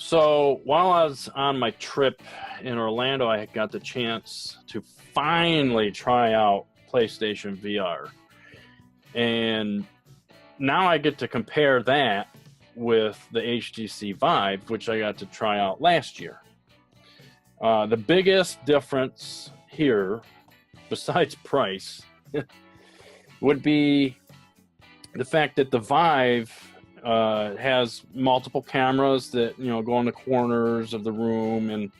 So while I was on my trip in Orlando, I got the chance to finally try out PlayStation VR. And now I get to compare that with the HTC Vive, which I got to try out last year. The biggest difference here, besides price, would be the fact that the Vive has multiple cameras that go in the corners of the room, and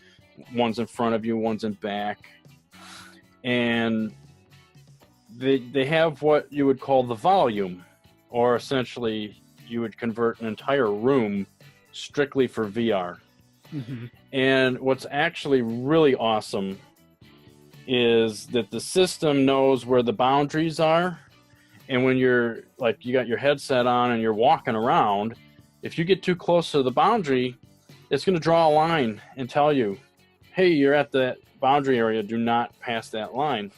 one's in front of you, one's in back, and they have what you would call the volume, or essentially you would convert an entire room strictly for VR. Mm-hmm. And what's actually really awesome is that the system knows where the boundaries are. And when you're you got your headset on and you're walking around, if you get too close to the boundary, it's going to draw a line and tell you, hey, you're at that boundary area. Do not pass that line.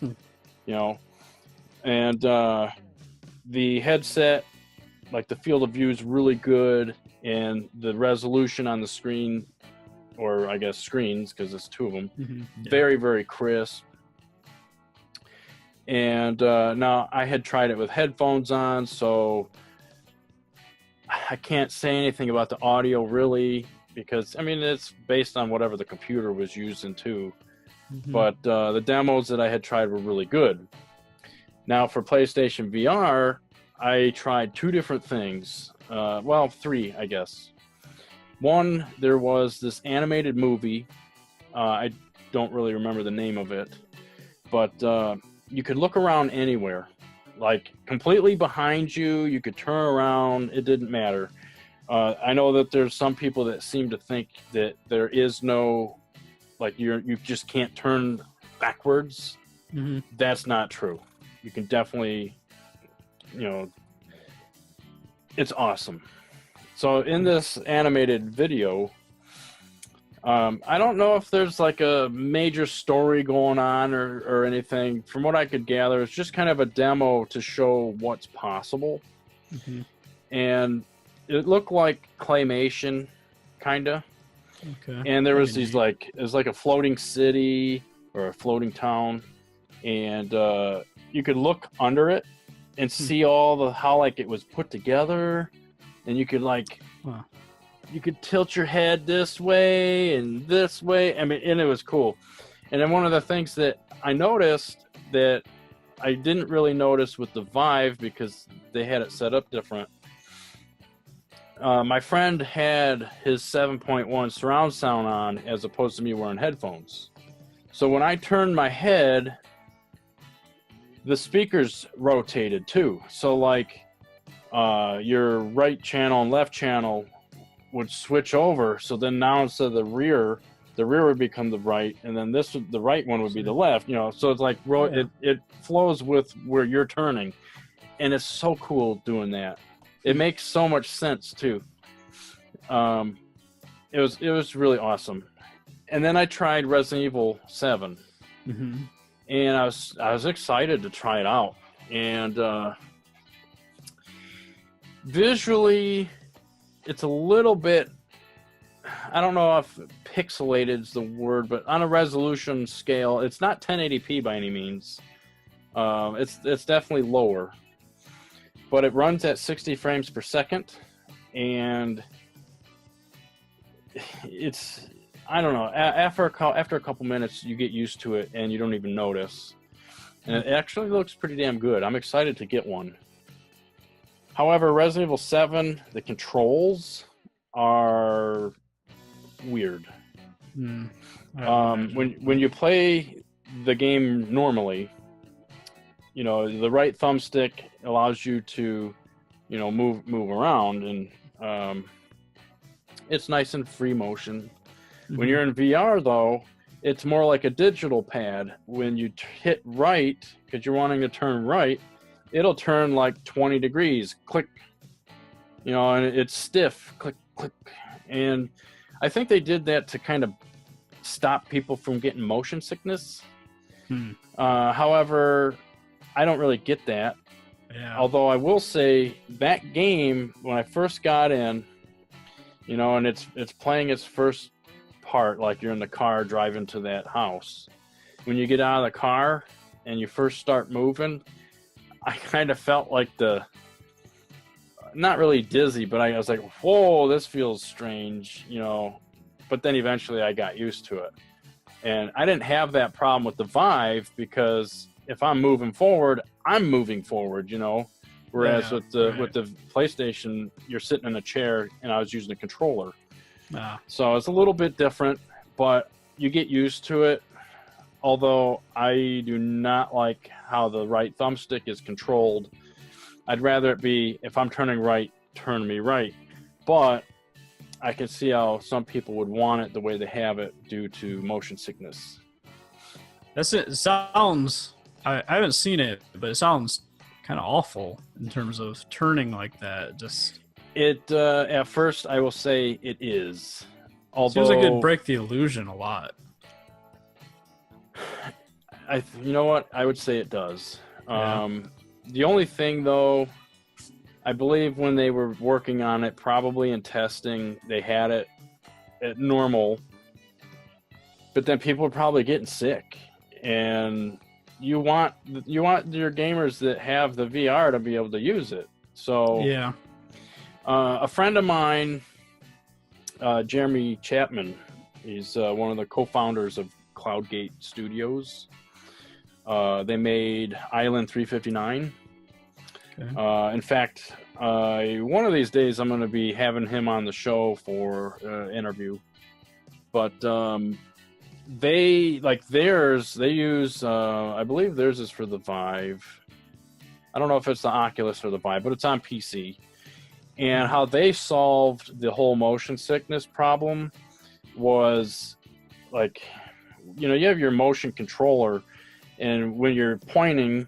And the headset, the field of view is really good, and the resolution on the screen, or I guess screens, because it's two of them, very, very crisp. And now I had tried it with headphones on, so I can't say anything about the audio really, because it's based on whatever the computer was using too. But the demos that I had tried were really good. Now for PlayStation VR, I tried two different things. Well, three, I guess. One, there was this animated movie. I don't really remember the name of it, but you could look around anywhere, completely behind you. You could turn around. It didn't matter. I know that there's some people that seem to think that there is no, you just can't turn backwards. Mm-hmm. That's not true. You can definitely, it's awesome. So in this animated video, I don't know if there's a major story going on or anything. From what I could gather, it's just kind of a demo to show what's possible. Mm-hmm. And it looked like claymation, kind of. Okay. And there was these it was like a floating city or a floating town, and you could look under it and see all how it was put together, and you could Wow. You could tilt your head this way and this way. And it was cool. And then one of the things that I noticed that I didn't really notice with the Vive, because they had it set up different. My friend had his 7.1 surround sound on, as opposed to me wearing headphones. So when I turned my head, the speakers rotated too. So your right channel and left channel would switch over. So then now instead of the rear would become the right, and then the right one would be the left. So it's it flows with where you're turning, and it's so cool doing that. It makes so much sense too. It was really awesome. And then I tried Resident Evil 7, and I was excited to try it out. And visually, it's a little bit, I don't know if pixelated is the word, but on a resolution scale, it's not 1080p by any means. It's definitely lower, but it runs at 60 frames per second, and it's, I don't know, after a couple minutes you get used to it and you don't even notice, and it actually looks pretty damn good. I'm excited to get one. However, Resident Evil 7, the controls are weird. When you play the game normally, the right thumbstick allows you to, move around, and it's nice and free motion. When you're in VR, though, it's more like a digital pad. When you hit right, because you're wanting to turn right, it'll turn 20 degrees, click, and it's stiff, click, click. And I think they did that to kind of stop people from getting motion sickness. However, I don't really get that. Yeah. Although I will say that game, when I first got in, and it's playing its first part, like you're in the car driving to that house. When you get out of the car and you first start moving, I kind of felt like not really dizzy, but I was like, whoa, this feels strange, but then eventually I got used to it. And I didn't have that problem with the Vive, because if I'm moving forward, I'm moving forward, whereas with the PlayStation, you're sitting in a chair and I was using a controller. So it's a little bit different, but you get used to it. Although I do not like how the right thumbstick is controlled. I'd rather it be, if I'm turning right, turn me right. But I can see how some people would want it the way they have it due to motion sickness. That's it. It sounds, I haven't seen it, but it sounds kind of awful in terms of turning like that. Just at first, I will say it is. Although, seems like it'd break the illusion a lot. You know what? I would say it does. Yeah. The only thing, though, I believe when they were working on it, probably in testing, they had it at normal, but then people were probably getting sick, and you want your gamers that have the VR to be able to use it. So yeah, a friend of mine, Jeremy Chapman, he's one of the co-founders of Cloudgate Studios. They made Island 359. okay. In fact, one of these days I'm going to be having him on the show for interview. But they use, I believe theirs is for the Vive. I don't know if it's the Oculus or the Vive, but it's on PC. And how they solved the whole motion sickness problem was, like, you have your motion controller, and when you're pointing,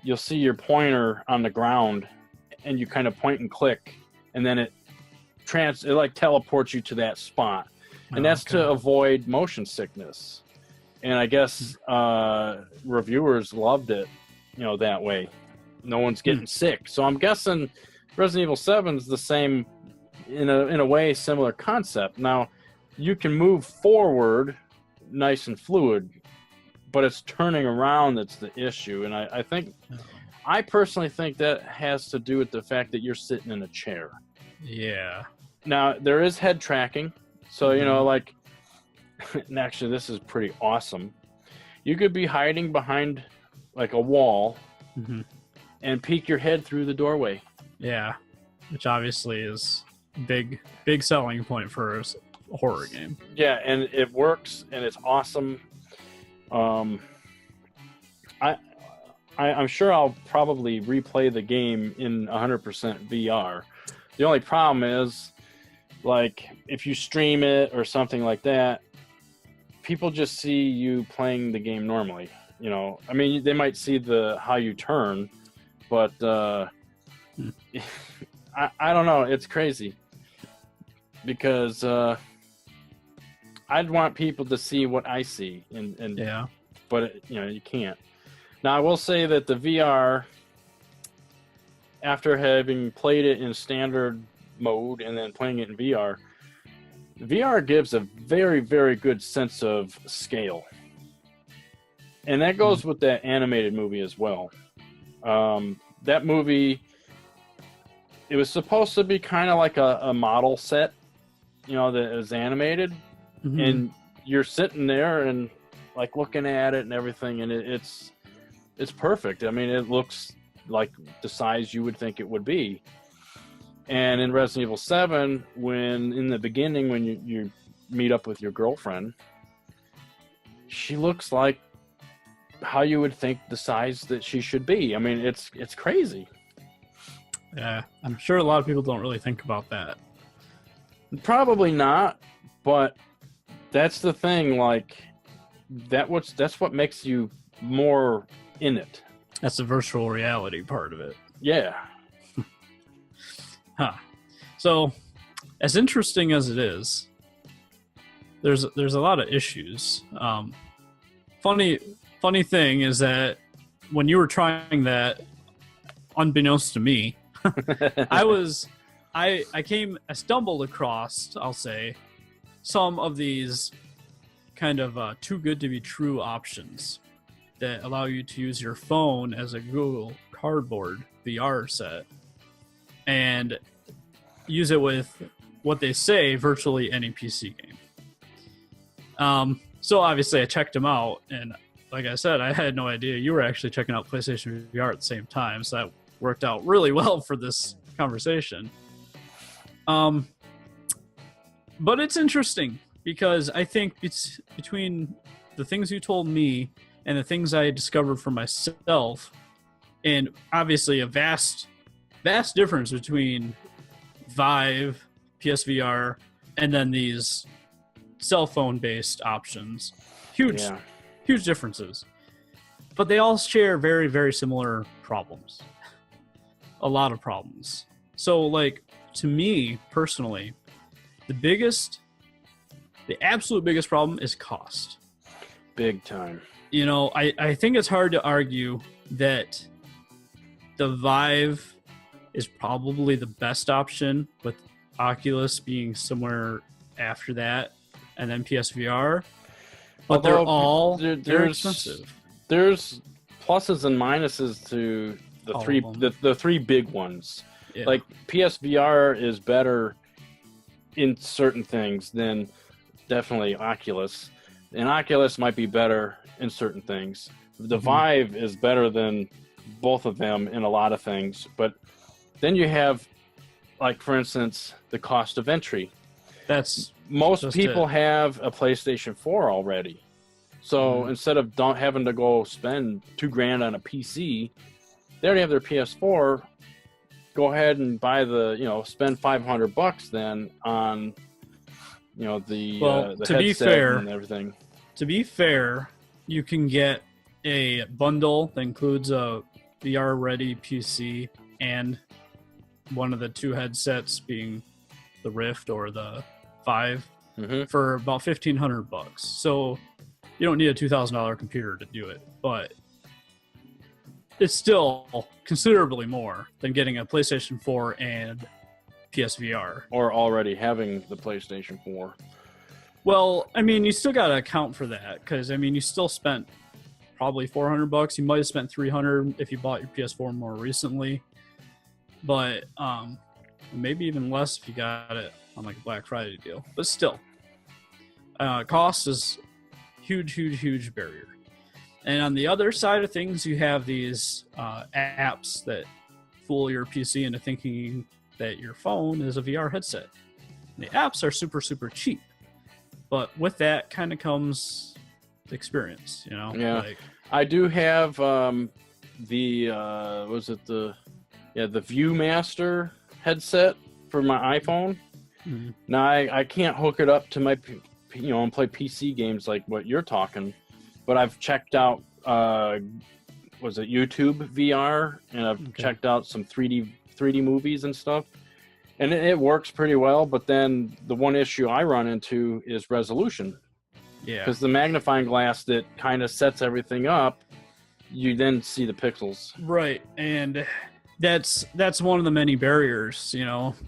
you'll see your pointer on the ground, and you kind of point and click, and then it teleports you to that spot. And that's to avoid motion sickness. And I guess reviewers loved it, that way. No one's getting sick. So I'm guessing Resident Evil 7 is the same, in a way, similar concept. Now, you can move forward nice and fluid, but it's turning around that's the issue. And I personally think that has to do with the fact that you're sitting in a chair. Yeah. Now, there is head tracking. So, and actually, this is pretty awesome. You could be hiding behind, like, a wall and peek your head through the doorway. Yeah, which obviously is big selling point for a horror game. Yeah, and it works, and it's awesome. I'm sure I'll probably replay the game in 100% VR. The only problem is, like, if you stream it or something like that, people just see you playing the game normally. I mean, they might see how you turn, but I don't know. It's crazy because I'd want people to see what I see, and yeah, but you can't. Now, I will say that the VR, after having played it in standard mode and then playing it in VR, VR gives a very, very good sense of scale. And that goes with that animated movie as well. That movie, it was supposed to be kind of like a model set, that is animated. And you're sitting there and, like, looking at it and everything, and it's perfect. I mean, it looks like the size you would think it would be. And in Resident Evil 7, in the beginning, when you meet up with your girlfriend, she looks like how you would think the size that she should be. I mean, it's crazy. Yeah, I'm sure a lot of people don't really think about that. Probably not, but that's the thing. Like, that's what makes you more in it. That's the virtual reality part of it. Yeah. Huh. So, as interesting as it is, there's a lot of issues. Funny thing is that when you were trying that, unbeknownst to me, I was I stumbled across, I'll say, some of these kind of too good to be true options that allow you to use your phone as a Google Cardboard VR set and use it with what they say virtually any PC game. So obviously I checked them out, and like I said, I had no idea you were actually checking out PlayStation VR at the same time, so that worked out really well for this conversation. But it's interesting because I think it's between the things you told me and the things I discovered for myself, and obviously a vast difference between Vive, PSVR, and then these cell phone based options. Huge differences. But they all share very, very similar problems. A lot of problems. So, like, to me personally, the absolute biggest problem is cost. Big time. You know, I think it's hard to argue that the Vive is probably the best option, with Oculus being somewhere after that, and then PSVR. But Although, they're all very expensive. There's pluses and minuses to the three big ones. Yeah. Like PSVR is better in certain things than definitely Oculus, and Oculus might be better in certain things. The Vive is better than both of them in a lot of things, but then you have, like, for instance, the cost of entry. Most people have a PlayStation 4 already. So instead of having to go spend $2,000 on a PC, they already have their PS4. Go ahead and buy spend $500 then on, the headset and everything. To be fair, you can get a bundle that includes a VR ready PC and one of the two headsets, being the Rift or the Vive, for about $1,500. So you don't need a $2,000 computer to do it, but it's still considerably more than getting a PlayStation 4 and PSVR. Or already having the PlayStation 4. Well, I mean, you still got to account for that, because, I mean, you still spent probably $400. You might have spent $300 if you bought your PS4 more recently. But maybe even less if you got it on like a Black Friday deal. But still, cost is huge barrier. And on the other side of things, you have these apps that fool your PC into thinking that your phone is a VR headset. And the apps are super cheap, but with that kind of comes the experience, Yeah. Like, I do have the ViewMaster headset for my iPhone. Now I can't hook it up to my and play PC games like what you're talking, but I've checked out YouTube VR, and I've checked out some 3D movies and stuff, and it works pretty well. But then the one issue I run into is resolution. Yeah, because the magnifying glass that kind of sets everything up, you then see the pixels. Right, and that's one of the many barriers,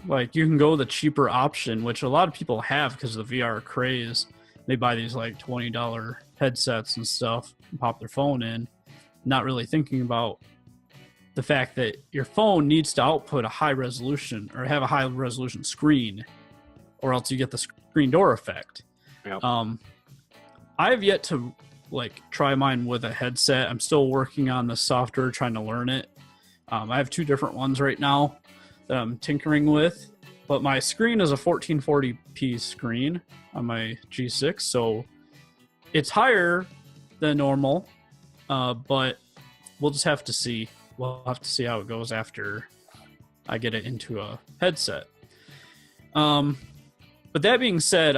Like, you can go the cheaper option, which a lot of people have because of the VR craze. They buy these like $20 headsets and stuff and pop their phone in, not really thinking about the fact that your phone needs to output a high resolution or have a high resolution screen, or else you get the screen door effect. Yep. I've yet to try mine with a headset. I'm still working on the software, trying to learn it. I have two different ones right now that I'm tinkering with, but my screen is a 1440p screen on my G6, so it's higher than normal, but we'll just have to see. We'll have to see how it goes after I get it into a headset. But that being said,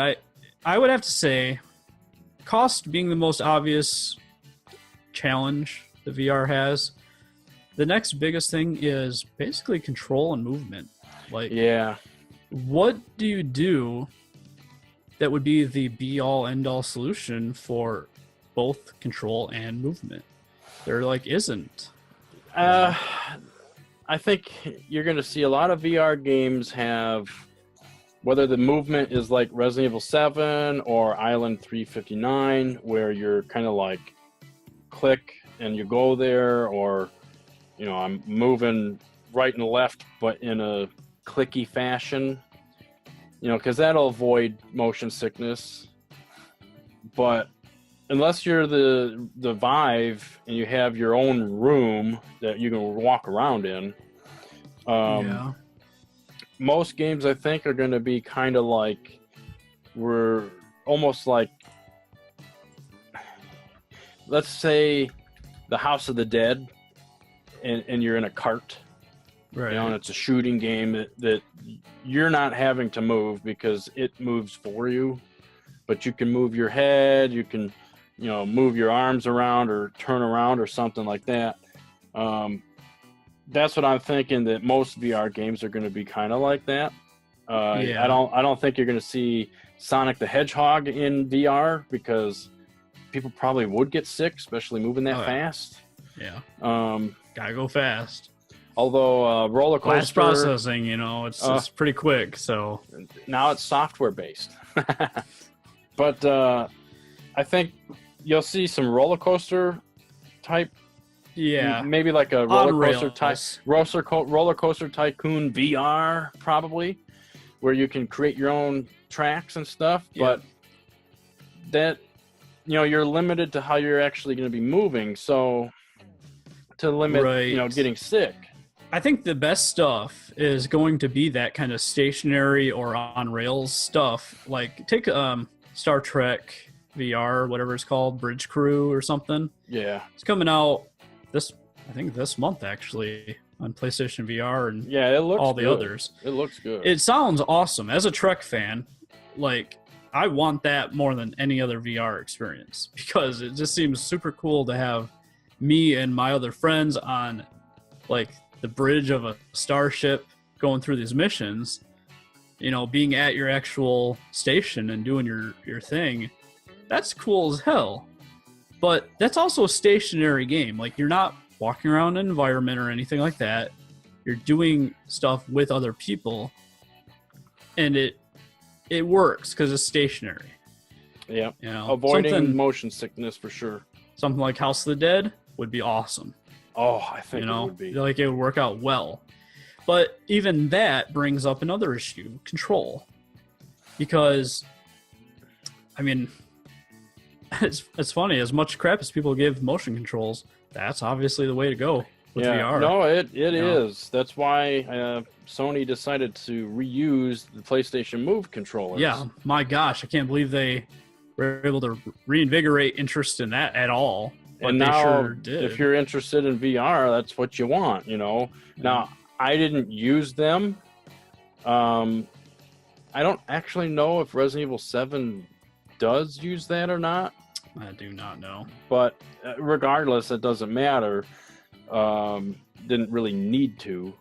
I would have to say cost being the most obvious challenge the VR has. The next biggest thing is basically control and movement. What do you do that would be the be-all, end-all solution for both control and movement? There isn't. I think you're going to see a lot of VR games have, whether the movement is like Resident Evil 7 or Island 359, where you're kind of like click and you go there, or, I'm moving right and left, but in a clicky fashion, because that'll avoid motion sickness. But unless you're the Vive and you have your own room that you can walk around in, most games I think are going to be kind of like, we're almost like, let's say the House of the Dead, and you're in a cart, right? And it's a shooting game that you're not having to move because it moves for you, but you can move your head, you can move your arms around or turn around or something like that. That's what I'm thinking, that most VR games are going to be kind of like that. I don't think you're going to see Sonic the Hedgehog in VR, because people probably would get sick, especially moving that fast. Yeah. Gotta go fast. Although roller coaster flash processing, it's pretty quick. So now it's software based. But I think you'll see some roller coaster type. Yeah, maybe like a roller coaster tycoon VR, probably, where you can create your own tracks and stuff. Yeah. But that, you're limited to how you're actually going to be moving. So to limit, getting sick. I think the best stuff is going to be that kind of stationary or on rails stuff. Like take Star Trek VR, whatever it's called, Bridge Crew or something. Yeah, it's coming out this month actually on PlayStation VR and it looks all the others. It looks good. It sounds awesome. As a Trek fan, like I want that more than any other VR experience, because it just seems super cool to have me and my other friends on like the bridge of a starship going through these missions, being at your actual station and doing your thing. That's cool as hell. But that's also a stationary game. Like, you're not walking around an environment or anything like that. You're doing stuff with other people, and it works because it's stationary. Yeah, avoiding motion sickness for sure. Something like House of the Dead would be awesome. Oh, I think it would be. Like, it would work out well. But even that brings up another issue, control. Because, I mean, it's funny, as much crap as people give motion controls, that's obviously the way to go with VR. No, it is. That's why Sony decided to reuse the PlayStation Move controllers. Yeah, my gosh, I can't believe they were able to reinvigorate interest in that at all. But and they now, sure did. If you're interested in VR, that's what you want, Now, I didn't use them. I don't actually know if Resident Evil 7 does use that or not. I do not know. But regardless, it doesn't matter. Didn't really need to.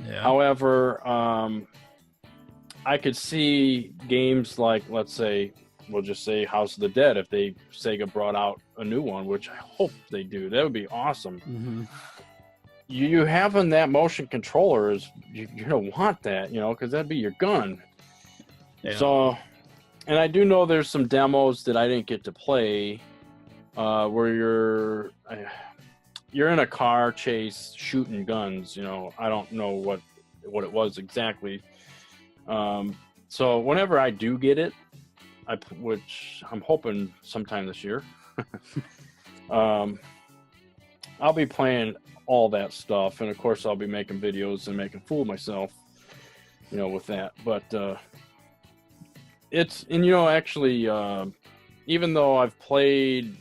Yeah. However, I could see games like, let's say, we'll just say House of the Dead, if Sega brought out a new one, which I hope they do. That would be awesome. Mm-hmm. You having that motion controller is, you're going to want that, because that'd be your gun. Yeah. So, and I do know there's some demos that I didn't get to play where you're in a car chase shooting guns. I don't know what it was exactly. So whenever I do get it, which I'm hoping sometime this year, I'll be playing all that stuff, and of course I'll be making videos and making fool myself, with that. But actually, even though I've played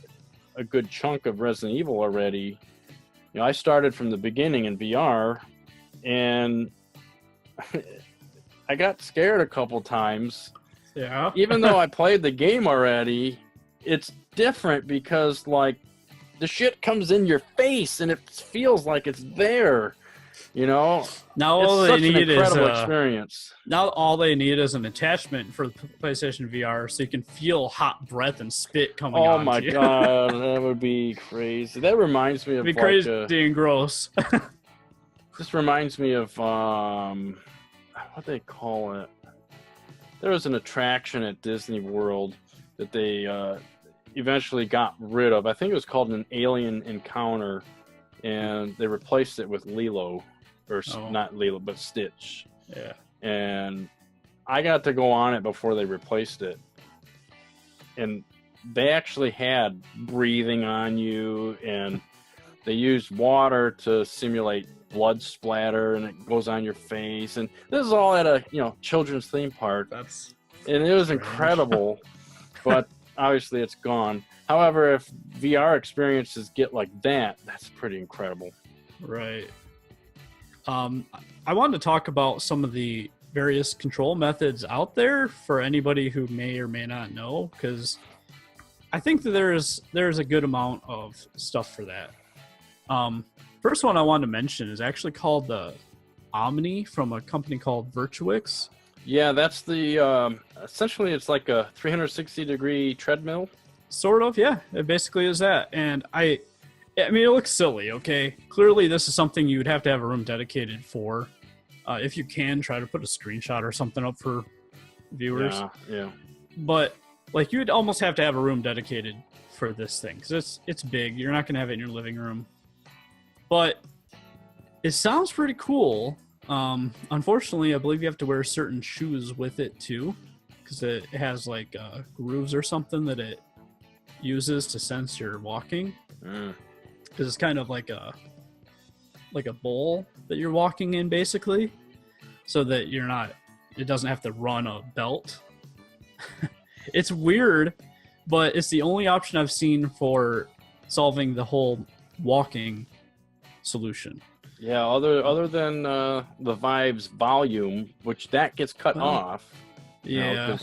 a good chunk of Resident Evil already, I started from the beginning in VR, and I got scared a couple times. Yeah. Even though I played the game already, it's different because, like, the shit comes in your face and it feels like it's there. Now all they need is experience. Now all they need is an attachment for the PlayStation VR, so you can feel hot breath and spit coming on. Oh my god, that would be crazy. That reminds me of crazy and gross. This reminds me of what they call it. There was an attraction at Disney World that they eventually got rid of. I think it was called an Alien Encounter, and they replaced it with Lilo, or not Lilo, but Stitch. Yeah. And I got to go on it before they replaced it, and they actually had breathing on you, and they used water to simulate blood splatter, and it goes on your face. And this is all at a children's theme park. And it was incredible, but obviously it's gone. However, if VR experiences get like that, that's pretty incredible. Right. I wanted to talk about some of the various control methods out there for anybody who may or may not know, because I think that there's a good amount of stuff for that. First one I wanted to mention is actually called the Omni from a company called Virtuix. Yeah, that's the essentially it's like a 360-degree treadmill. Sort of, yeah. It basically is that. And I mean, it looks silly, okay? Clearly, this is something you would have to have a room dedicated for. If you can, try to put a screenshot or something up for viewers. Yeah. But like, you would almost have to have a room dedicated for this thing, because it's big. You're not going to have it in your living room. But it sounds pretty cool. Unfortunately, I believe you have to wear certain shoes with it too, because it has like grooves or something that it uses to sense your walking. Because it's kind of like a bowl that you're walking in, basically, so that it doesn't have to run a belt. It's weird, but it's the only option I've seen for solving the whole walking solution. Yeah, other than the Vive's volume, which that gets cut off. Yeah,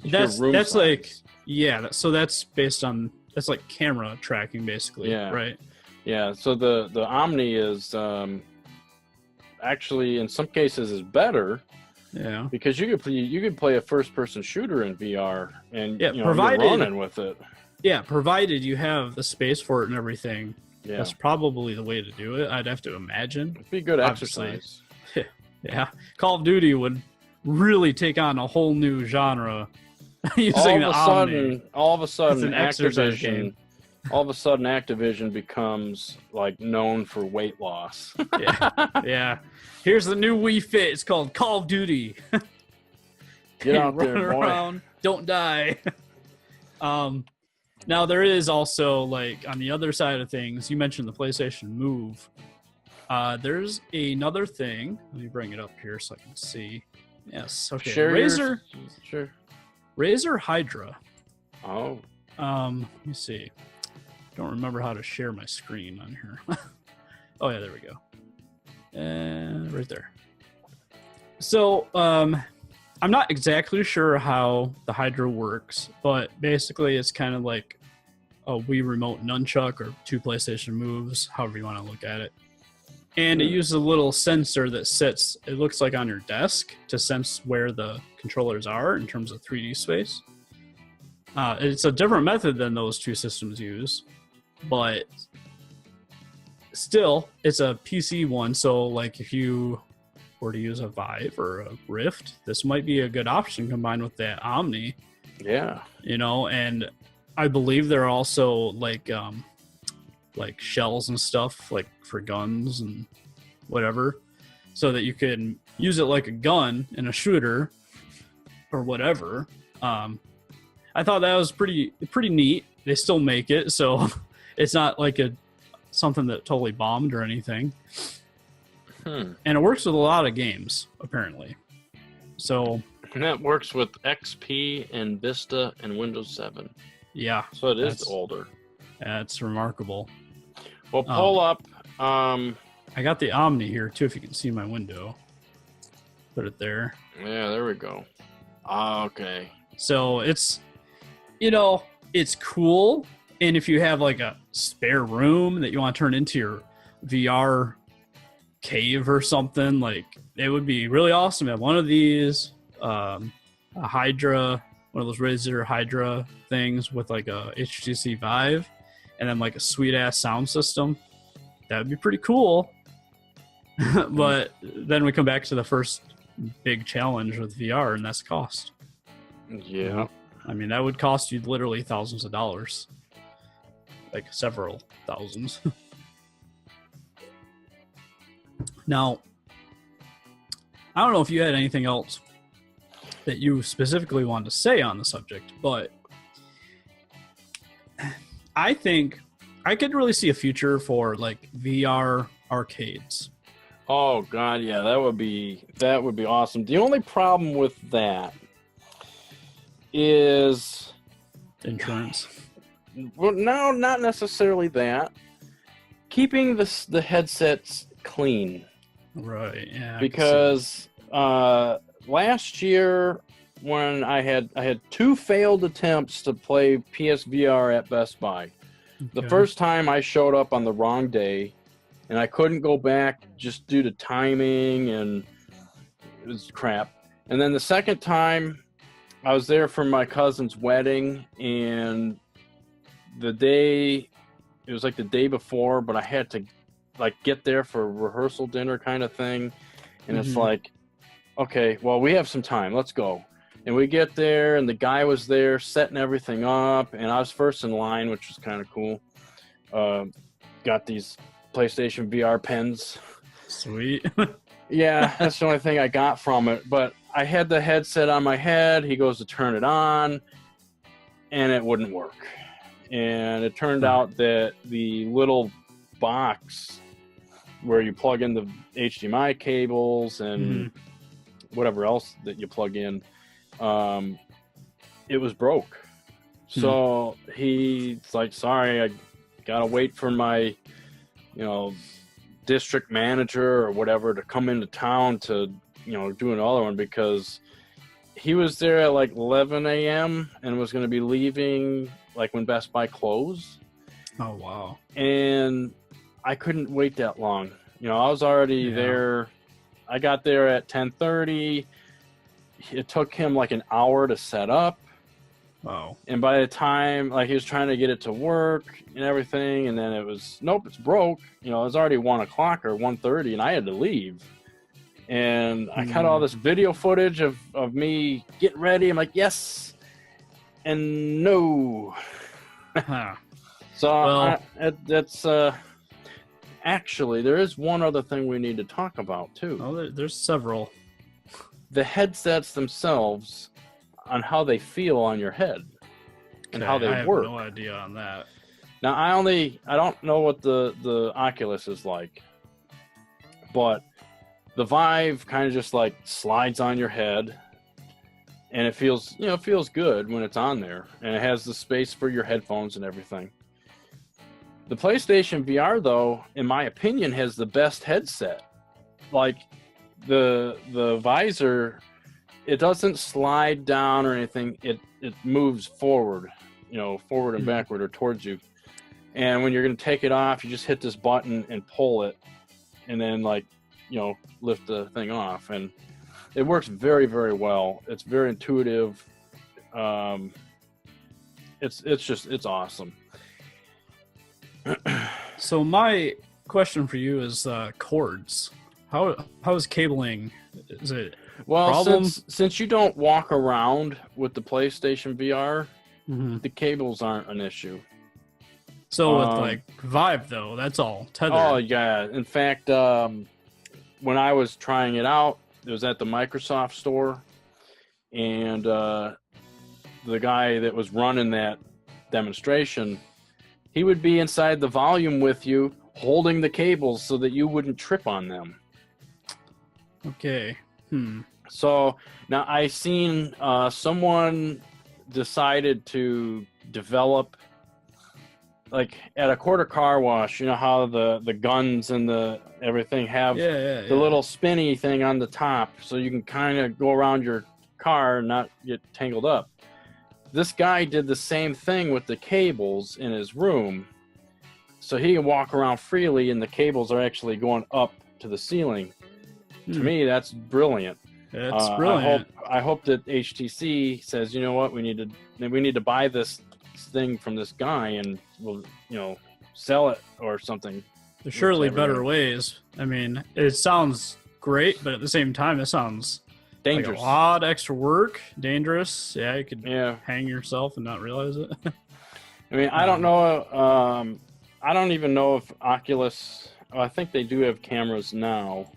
that's like, yeah. So that's based on, that's like camera tracking, basically. Yeah. Right. Yeah. So the Omni is actually in some cases is better. Yeah. Because you could play a first-person shooter in VR, and provided, you're running with it. Yeah, provided you have the space for it and everything. Yeah. That's probably the way to do it, I'd have to imagine. It'd be good exercise. Yeah. Call of Duty would really take on a whole new genre using the Omni. All of a sudden, Activision becomes like known for weight loss. Yeah. Here's the new Wii Fit. It's called Call of Duty. Get out there, boy. Around, don't die. Now there is also, like, on the other side of things, you mentioned the PlayStation Move. There's another thing. Let me bring it up here so I can see. Yes. Okay. Sure. Razer Hydra. Oh. Let me see. Don't remember how to share my screen on here. Oh yeah, there we go. And right there. So, I'm not exactly sure how the Hydra works, but basically it's kind of like a Wii Remote Nunchuck or two PlayStation Moves, however you want to look at it. And it uses a little sensor that sits, it looks like, on your desk to sense where the controllers are in terms of 3D space. It's a different method than those two systems use, but still, it's a PC one, so like if you were to use a Vive or a Rift, this might be a good option combined with that Omni. Yeah. And I believe there are also like shells and stuff, like for guns and whatever, so that you can use it like a gun in a shooter or whatever. I thought that was pretty neat. They still make it, so it's not like something that totally bombed or anything. And it works with a lot of games, apparently. So, and that works with XP and Vista and Windows 7. Yeah. So it is older. That's remarkable. Well, pull up. I got the Omni here, too, if you can see my window. Put it there. Yeah, there we go. Okay. So it's, it's cool. And if you have like a spare room that you want to turn into your VR cave or something, like, it would be really awesome to have one of these, a Hydra, one of those Razer Hydra things with like a HTC Vive, and then like a sweet ass sound system. That would be pretty cool. But then we come back to the first big challenge with VR, and that's cost. Yeah. I mean, that would cost you literally thousands of dollars, like several thousands. Now, I don't know if you had anything else that you specifically wanted to say on the subject, but I think I could really see a future for like VR arcades. Oh God, yeah, that would be awesome. The only problem with that is Insurance. well, no, not necessarily that. Keeping the headsets clean. Right, yeah. Because last year when I had 2 failed attempts to play PSVR at Best Buy. The Okay. first time I showed up on the wrong day and I couldn't go back just due to timing and it was crap. And then the second time I was there for my cousin's wedding and it was like the day before, but I had to like get there for a rehearsal dinner kind of thing. And it's like, okay, well, we have some time. Let's go. And we get there and the guy was there setting everything up. And I was first in line, which was kind of cool. Got these PlayStation VR pens. Sweet. Yeah, that's the only thing I got from it. But I had the headset on my head. He goes to turn it on and it wouldn't work. And it turned out that the little box where you plug in the HDMI cables and whatever else that you plug in, it was broke. So he's like, sorry, I gotta wait for my, district manager or whatever to come into town to, do another one, because he was there at like 11 a.m. and was going to be leaving like when Best Buy closed. Oh, wow. And I couldn't wait that long. I was already there. I got there at 10:30. It took him like an hour to set up. Wow. And by the time he was trying to get it to work and everything, and then it was, nope, it's broke. It was already 1 o'clock or 1:30 and I had to leave. And I got all this video footage of me getting ready. I'm like, yes and no. So that's actually, there is one other thing we need to talk about too. Oh, there's several. The headsets themselves, on how they feel on your head and how they work. I have no idea on that. Now, I don't know what the Oculus is like, but the Vive kind of just like slides on your head, and it feels good when it's on there, and it has the space for your headphones and everything. The PlayStation VR, though, in my opinion, has the best headset. Like the visor, it doesn't slide down or anything. It moves forward, forward and backward or towards you. And when you're going to take it off, you just hit this button and pull it, and then lift the thing off. And it works very, very well. It's very intuitive. It's awesome. So my question for you is cords. How is cabling? Is it problem? Since you don't walk around with the PlayStation VR, the cables aren't an issue. So with like Vive though, that's all tethered. Oh yeah. In fact, when I was trying it out, it was at the Microsoft store, and the guy that was running that demonstration, he would be inside the volume with you, holding the cables so that you wouldn't trip on them. Okay. So now I seen someone decided to develop, like at a quarter car wash, how the guns and the everything have the little spinny thing on the top, so you can kind of go around your car and not get tangled up. This guy did the same thing with the cables in his room, so he can walk around freely and the cables are actually going up to the ceiling. To me, that's brilliant. It's brilliant. I hope that HTC says, you know what, we need to buy this thing from this guy and we'll sell it or something. There's surely Looks everything. better ways. I mean, it sounds great, but at the same time, it sounds Dangerous. like a lot of extra work, dangerous. Yeah, you could Yeah. hang yourself and not realize it. I mean, I don't know. I don't even know if Oculus. I think they do have cameras now,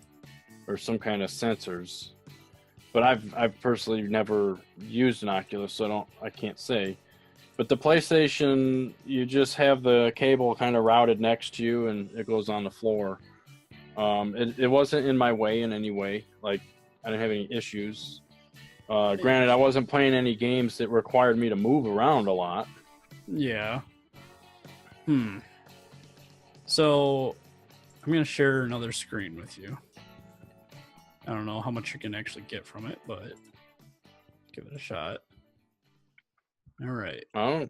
or some kind of sensors. But I've personally never used an Oculus, so I can't say. But the PlayStation, you just have the cable kind of routed next to you, and it goes on the floor. It wasn't in my way in any way. Like, I didn't have any issues. Granted, I wasn't playing any games that required me to move around a lot. Yeah. So, I'm going to share another screen with you. I don't know how much you can actually get from it, but give it a shot. All right. Oh,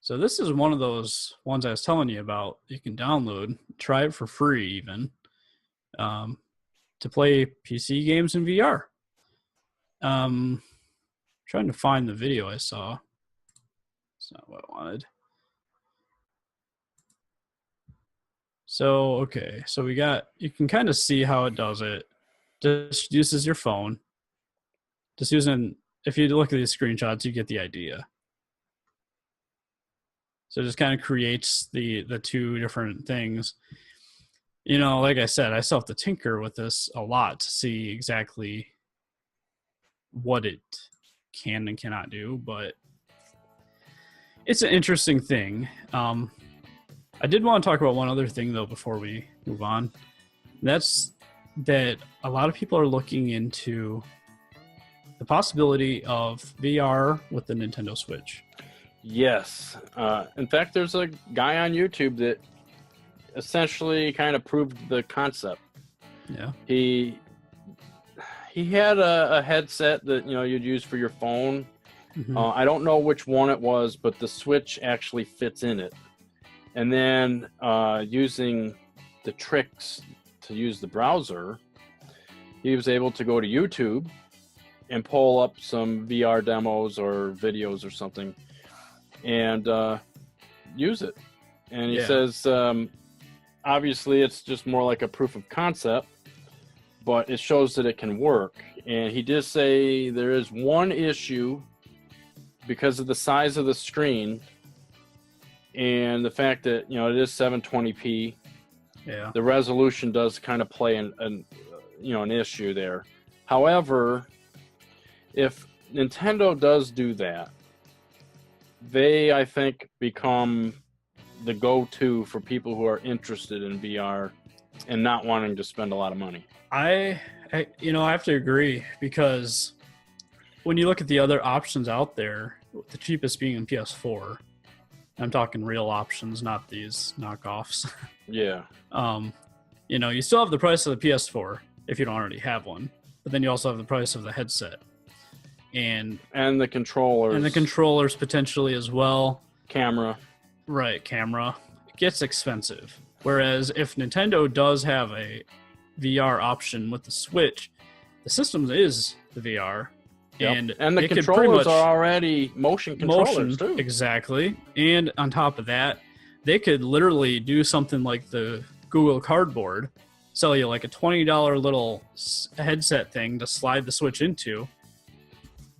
So this is one of those ones I was telling you about. You can download, try it for free even, to play PC games in VR. Trying to find the video I saw. It's not what I wanted. So, okay. So you can kind of see how it does it. Just uses your phone. Just if you look at these screenshots, you get the idea. So it just kind of creates the two different things. You know, like I said, I still have to tinker with this a lot to see exactly what it can and cannot do, but it's an interesting thing. I did want to talk about one other thing, though, before we move on. That's that a lot of people are looking into the possibility of VR with the Nintendo Switch. yes. In fact, there's a guy on YouTube that essentially kind of proved the concept. Yeah. He had a headset that you'd use for your phone. Mm-hmm. I don't know which one it was, but the Switch actually fits in it. And then using the tricks to use the browser, he was able to go to YouTube and pull up some VR demos or videos or something and use it. And he says, obviously it's just more like a proof of concept, but it shows that it can work. And he did say there is one issue because of the size of the screen and the fact that it is 720p. Yeah. The resolution does kind of play an issue there. However, if Nintendo does do that, they, I think, become the go-to for people who are interested in VR and not wanting to spend a lot of money. I have to agree, because when you look at the other options out there, the cheapest being in PS4, I'm talking real options, not these knockoffs. Yeah. You still have the price of the PS4 if you don't already have one, but then you also have the price of the headset and the controllers, potentially as well. Camera. Right, camera. It gets expensive. Whereas if Nintendo does have a VR option with the Switch, the system is the VR. Yep. And the controllers are already motion controllers too. Exactly. And on top of that, they could literally do something like the Google Cardboard, sell you like a $20 little headset thing to slide the Switch into.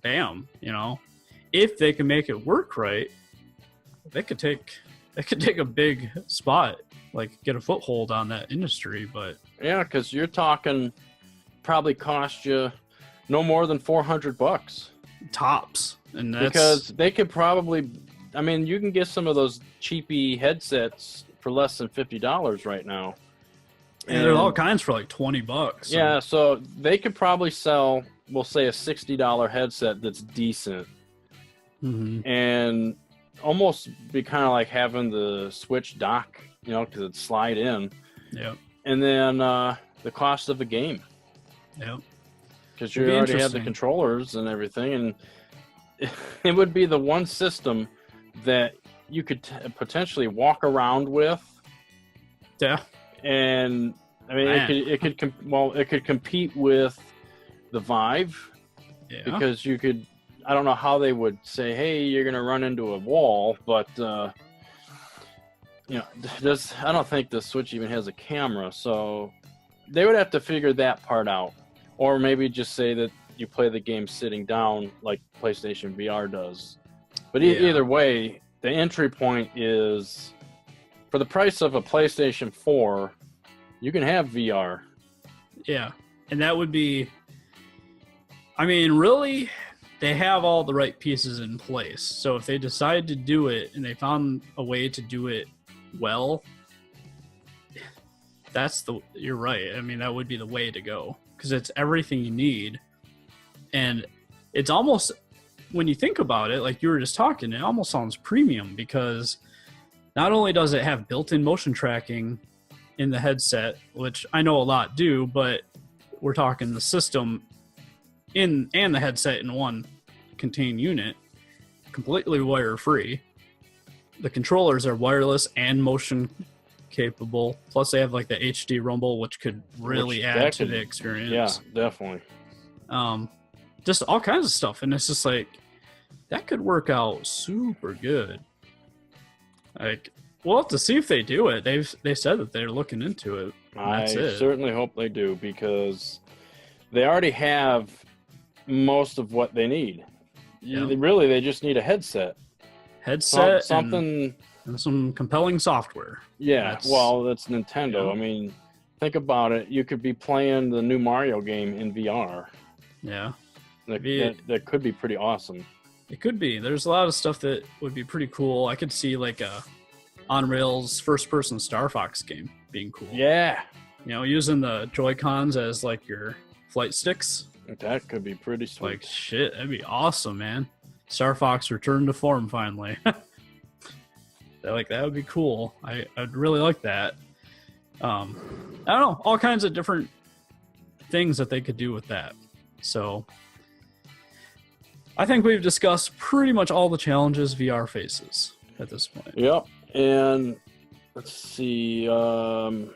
Bam, if they can make it work right, they could take a big spot, like get a foothold on that industry. But yeah, because you're talking probably cost you no more than $400 tops, and that's because they could probably. I mean, you can get some of those cheapy headsets for less than $50 right now, and there's all kinds for like $20. Yeah, so they could probably sell, we'll say, a $60 headset that's decent, and almost be kind of like having the Switch dock, because it'd slide in. Yep. And then the cost of the game. Yep. Because you already have the controllers and everything, and it would be the one system that you could potentially walk around with. Yeah. And I mean, it could compete with the Vive. Yeah. Because you could. I don't know how they would say, "Hey, you're going to run into a wall," but you know, I don't think the Switch even has a camera, so they would have to figure that part out, or maybe just say that you play the game sitting down like PlayStation VR does. But either way, the entry point is for the price of a PlayStation 4, you can have VR. Yeah, and that would be, I mean, really, they have all the right pieces in place. So if they decide to do it and they found a way to do it well, you're right. I mean, that would be the way to go because it's everything you need. And it's almost, when you think about it, like you were just talking, it almost sounds premium because not only does it have built-in motion tracking in the headset, which I know a lot do, but we're talking the system and the headset in one contained unit, completely wire-free. The controllers are wireless and motion capable. Plus, they have like the HD rumble, which could really add to the experience. Yeah, definitely. Just all kinds of stuff, and it's just like that could work out super good. Like, we'll have to see if they do it. They said that they're looking into it. I certainly hope they do because they already have most of what they need. Yeah. They just need a headset. Something and some compelling software. Yeah, that's Nintendo. Yeah. I mean, think about it. You could be playing the new Mario game in VR. Yeah. That could be pretty awesome. It could be. There's a lot of stuff that would be pretty cool. I could see like a on-rails first-person Star Fox game being cool. Yeah. You know, using the Joy-Cons as like your flight sticks. That could be pretty sweet. Like, shit, that'd be awesome, man. Star Fox returned to form finally. Like, that would be cool. I'd really like that. I don't know, all kinds of different things that they could do with that. So I think we've discussed pretty much all the challenges VR faces at this point. Yep. And let's see. I don't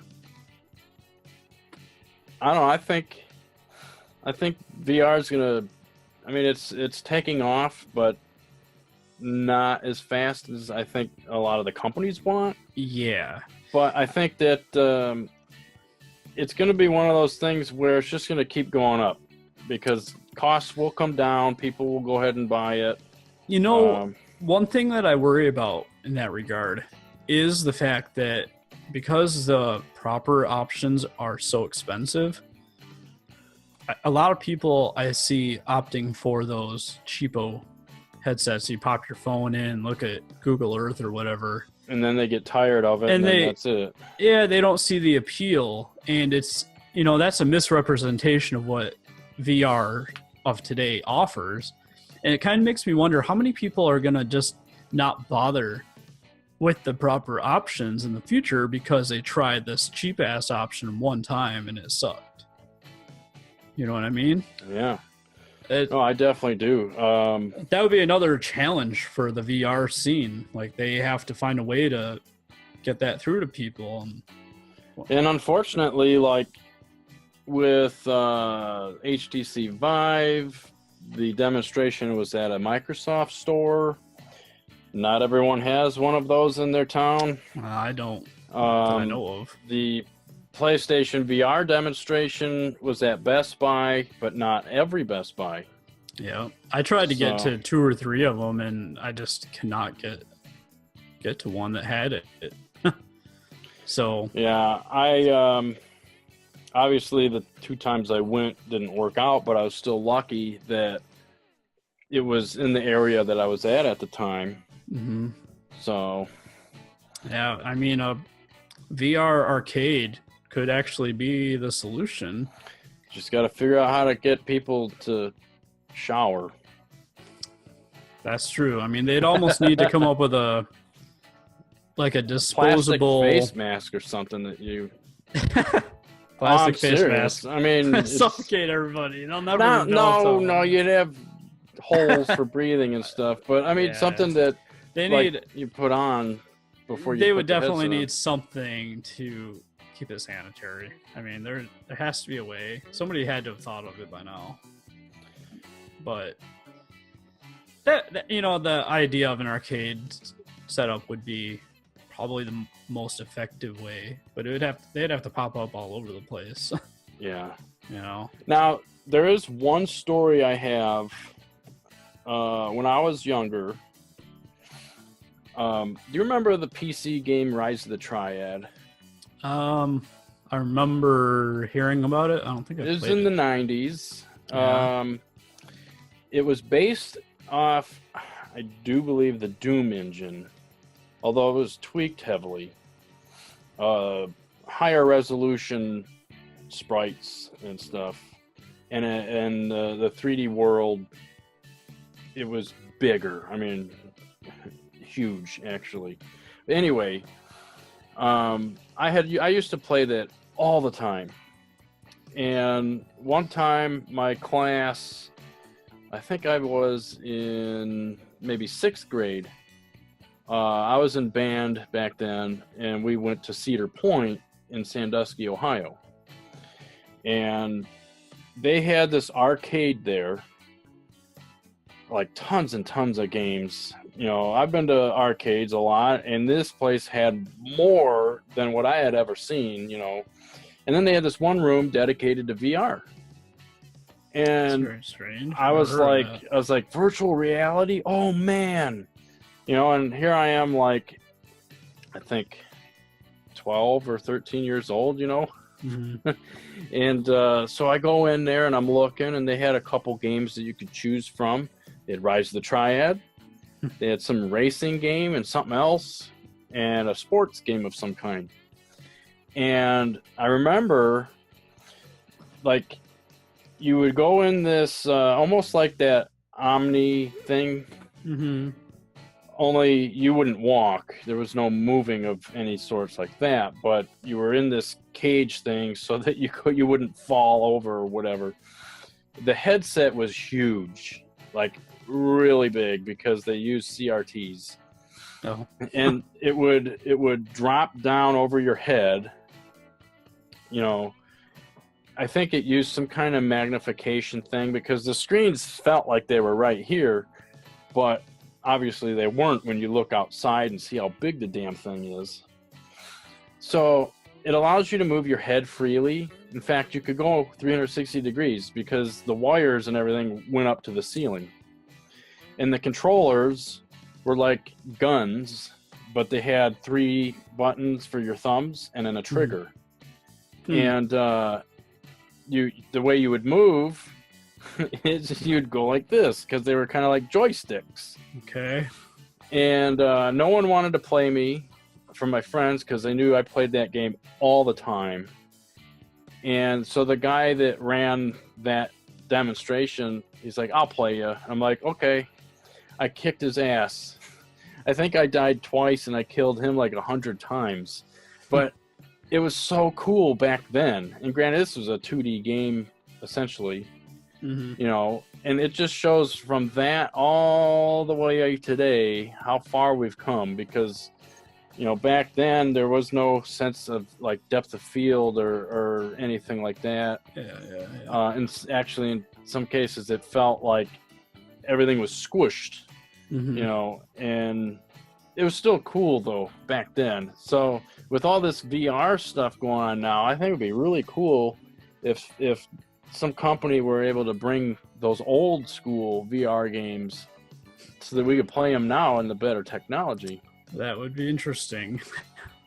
know. I think VR is gonna. I mean, it's taking off, but not as fast as I think a lot of the companies want. Yeah. But I think that it's going to be one of those things where it's just going to keep going up because costs will come down. People will go ahead and buy it. You know, one thing that I worry about in that regard is the fact that because the proper options are so expensive, a lot of people I see opting for those cheapo headsets. You pop your phone in, look at Google Earth or whatever. And then they get tired of it, and then that's it. Yeah, they don't see the appeal. And it's, you know, that's a misrepresentation of what VR of today offers. And it kind of makes me wonder how many people are going to just not bother with the proper options in the future because they tried this cheap-ass option one time and it sucked. You know what I mean? Yeah. I definitely do. That would be another challenge for the VR scene. Like, they have to find a way to get that through to people. And unfortunately, like with HTC Vive, the demonstration was at a Microsoft store. Not everyone has one of those in their town. I don't. That I know of. The PlayStation VR demonstration was at Best Buy, but not every Best Buy. Yeah, I tried to get to 2 or 3 of them, and I just cannot get to one that had it. So yeah, I obviously the 2 times I went didn't work out, but I was still lucky that it was in the area that I was at the time. Mm-hmm. So yeah, I mean, a VR arcade could actually be the solution. Just got to figure out how to get people to shower. That's true. I mean, they'd almost need to come up with a disposable plastic face mask or something that you plastic face mask. I mean, suffocate everybody. They'll never no. You'd have holes for breathing and stuff. But I mean, something that they need you put on before you. They would definitely need something to keep it sanitary. I mean, there has to be a way. Somebody had to have thought of it by now. But that you know, the idea of an arcade setup would be probably the most effective way, but they'd have to pop up all over the place. Yeah. You know. Now, there is one story I have. When I was younger, do you remember the PC game Rise of the Triad? I remember hearing about it. I don't think I It was played in it. the 90s. Yeah. It was based off, I do believe, the Doom engine, although it was tweaked heavily. Higher resolution sprites and stuff, and the 3D world, it was bigger. I mean, huge actually. Anyway, I used to play that all the time, and one time my class, I think I was in maybe 6th grade. I was in band back then, and we went to Cedar Point in Sandusky, Ohio. And they had this arcade there, like tons and tons of games. You know, I've been to arcades a lot, and this place had more than what I had ever seen, you know. And then they had this one room dedicated to VR. It's And very strange. I was like, virtual reality? Oh man. You know, and here I am, like, I think 12 or 13 years old, you know. Mhm. And so I go in there and I'm looking, and they had a couple games that you could choose from. They had Rise of the Triad. They had some racing game and something else, and a sports game of some kind. And I remember, like, you would go in this almost like that Omni thing, Mhm. only you wouldn't walk. There was no moving of any sorts like that, but you were in this cage thing so that you wouldn't fall over or whatever. The headset was huge, like really big, because they used CRTs. Oh. And it would drop down over your head. You know, I think it used some kind of magnification thing, because the screens felt like they were right here, but obviously they weren't when you look outside and see how big the damn thing is. So it allows you to move your head freely. In fact, you could go 360 degrees because the wires and everything went up to the ceiling. And the controllers were like guns, but they had 3 buttons for your thumbs and then a trigger. And the way you would move is you'd go like this, because they were kind of like joysticks. Okay. And no one wanted to play me from my friends, because they knew I played that game all the time. And so the guy that ran that demonstration, he's like, I'll play you. I'm like, okay. I kicked his ass. I think I died twice, and I killed him like 100 times. But it was so cool back then. And granted, this was a 2D game, essentially. Mhm. You know, and it just shows from that all the way today how far we've come, because, you know, back then there was no sense of like depth of field or anything like that. Yeah. And actually, in some cases, it felt like everything was squished, Mhm. you know, and it was still cool though back then. So with all this VR stuff going on now, I think it would be really cool if some company were able to bring those old school VR games so that we could play them now in the better technology. That would be interesting.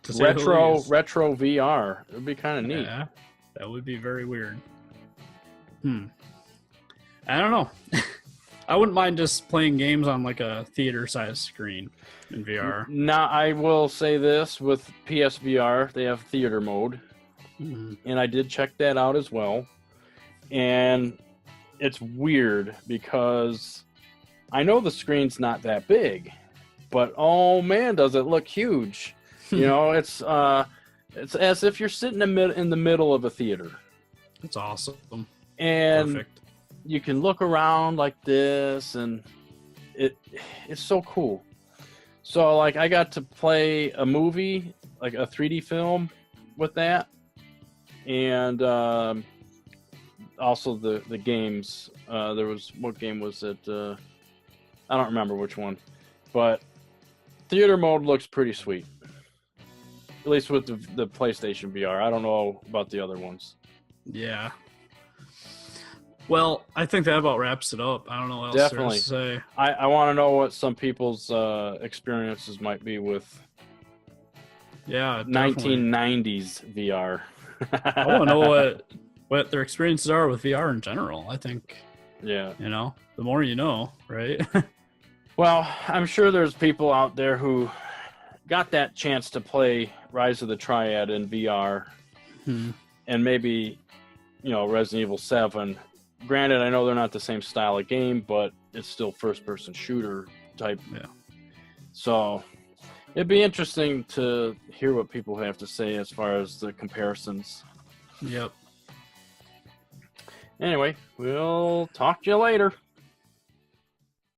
To say the least. Retro VR. It would be kind of neat. Yeah, that would be very weird. I don't know. I wouldn't mind just playing games on like a theater-sized screen in VR. Now, I will say this, with PSVR, they have theater mode, Mhm. and I did check that out as well. And it's weird, because I know the screen's not that big, but oh man, does it look huge. You know, it's as if you're sitting in the middle of a theater. It's awesome. And Perfect. you can look around like this, and it's so cool. So like, I got to play a movie, like a 3D film with that, and also the games. There was, what game was it? I don't remember which one, but theater mode looks pretty sweet. At least with the PlayStation VR. I don't know about the other ones. Yeah. Well, I think that about wraps it up. I don't know what else Definitely. there is to say. I want to know what some people's experiences might be with Yeah, definitely. 1990s VR. I want to know what their experiences are with VR in general. I think, Yeah. you know, the more you know, right? Well, I'm sure there's people out there who got that chance to play Rise of the Triad in VR and maybe, you know, Resident Evil 7. Granted, I know they're not the same style of game, but it's still first-person shooter type. Yeah. So it'd be interesting to hear what people have to say as far as the comparisons. Yep. Anyway, we'll talk to you later.